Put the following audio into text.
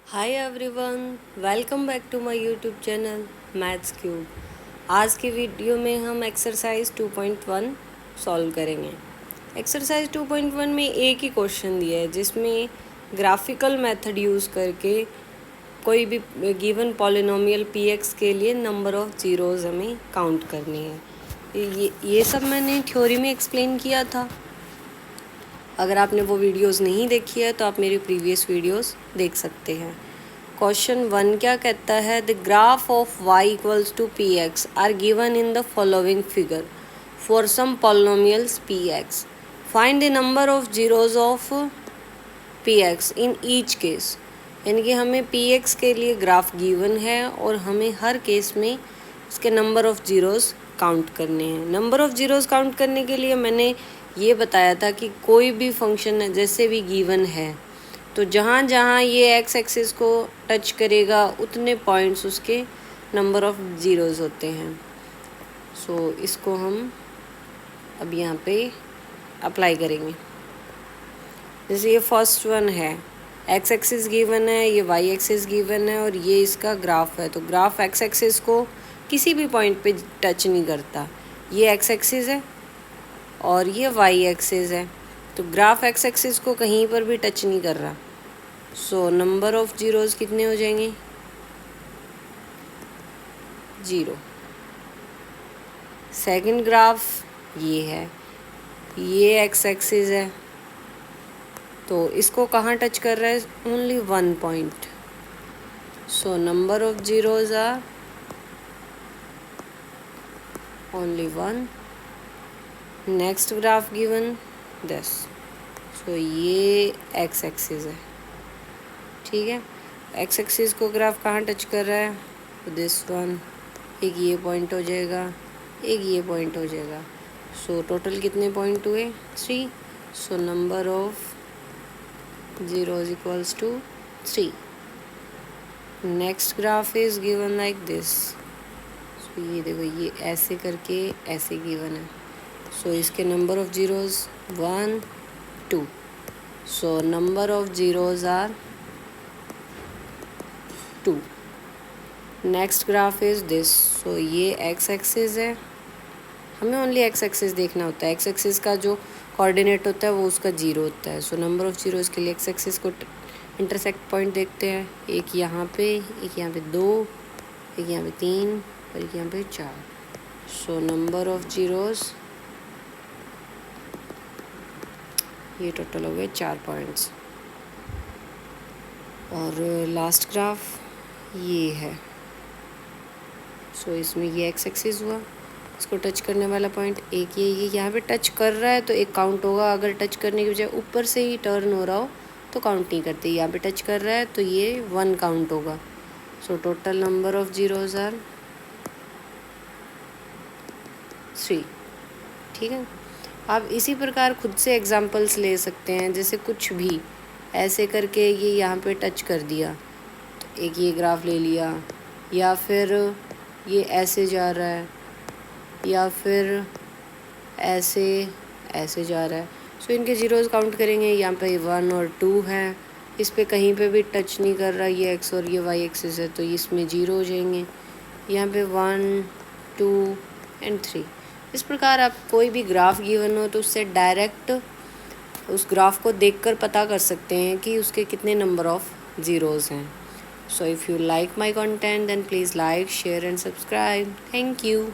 Hi everyone, welcome back to my YouTube channel Maths Cube. आज की video में हम एक्सरसाइज 2.1 सॉल्व करेंगे। एक्सरसाइज 2.1 में एक ही क्वेश्चन दिया है जिसमें ग्राफिकल मेथड यूज़ करके कोई भी गिवन पॉलिनोमियल px के लिए नंबर ऑफ ज़ीरोज़ हमें काउंट करनी है। ये सब मैंने थ्योरी में एक्सप्लेन किया था। अगर आपने वो वीडियोस नहीं देखी है तो आप मेरी प्रीवियस वीडियोस देख सकते हैं। क्वेश्चन 1 क्या कहता है, the graph of y equals to P X are given in the following figure for some polynomials P X, find the number of zeros of P X in each case. यानी कि हमें P x के लिए graph given है और हमें हर case में इसके नंबर ऑफ जीरोज़ काउंट करने हैं। नंबर ऑफ जीरोज़ काउंट करने के लिए मैंने ये बताया था कि कोई भी फंक्शन जैसे भी गिवन है तो जहाँ जहाँ ये एक्स एक्सिस को टच करेगा उतने पॉइंट्स उसके नंबर ऑफ ज़ीरोज़ होते हैं। सो इसको हम अब यहाँ पे अप्लाई करेंगे। जैसे ये फर्स्ट वन है, एक्स एक्सिस गिवन है, ये वाई एक्सिस गिवन है और ये इसका ग्राफ है। तो ग्राफ एक्स एक्सिस को किसी भी पॉइंट पे टच नहीं करता। ये एक्स एक्सिस है और ये वाई एक्सिस है, तो ग्राफ एक्स एक्सिस को कहीं पर भी टच नहीं कर रहा। सो नंबर ऑफ जीरोज़ कितने हो जाएंगे? 0। सेकंड ग्राफ ये है, ये एक्स एक्सिस है तो इसको कहाँ टच कर रहा है? Only 1 point. So number of zeros are only 1। Next graph given this. सो ये एक्स एक्सिस है, ठीक है। एक्स एक्सिस को ग्राफ कहाँ टच कर रहा है? तो दिस वन, एक ये पॉइंट हो जाएगा, एक ये पॉइंट हो जाएगा। सो टोटल कितने पॉइंट हुए? 3। So number of zeros equals to 3। Next graph is given like this. सो ये देखो, ये ऐसे करके ऐसे गिवन है। सो इसके number of zeros 1 2। So number of zeros are 2। Next graph is this. सो ये एक्स एक्सिस है, हमें ओनली एक्स एक्सिस देखना होता है। एक्स एक्सिस का जो कोऑर्डिनेट होता है वो उसका 0 होता है। सो नंबर ऑफ जीरोज़ के लिए एक्स एक्सिस को इंटरसेक्ट पॉइंट देखते हैं। एक यहाँ पे, एक यहाँ पे 2, एक यहाँ पे 3 और एक यहाँ पे 4। सो नंबर ऑफ जीरोज़, ये टोटल हो गए 4 पॉइंट्स। और लास्ट ग्राफ ये है। सो इसमें ये एक्स एक्सिस हुआ, इसको टच करने वाला पॉइंट एक ये यहाँ पे टच कर रहा है तो एक काउंट होगा। अगर टच करने की बजाय ऊपर से ही टर्न हो रहा हो तो काउंट नहीं करते। यहाँ पे टच कर रहा है तो ये 1 काउंट होगा। So total number of zeros are 3, ठीक है। आप इसी प्रकार खुद से एग्जांपल्स ले सकते हैं। जैसे कुछ भी ऐसे करके ये यहाँ पे टच कर दिया तो एक ये ग्राफ ले लिया, या फिर ये ऐसे जा रहा है, या फिर ऐसे ऐसे जा रहा है। सो इनके ज़ीरोज़ काउंट करेंगे। यहाँ पे 1 और 2 हैं, इस पे कहीं पे भी टच नहीं कर रहा। ये एक्स और ये वाई एक्सिस है तो इसमें 0 हो जाएंगे। यहाँ पे 1 2 एंड 3। इस प्रकार आप कोई भी ग्राफ गिवन हो तो उससे डायरेक्ट उस ग्राफ को देखकर पता कर सकते हैं कि उसके कितने नंबर ऑफ ज़ीरोज़ हैं। So if you like my content then please like, share and subscribe. Thank you.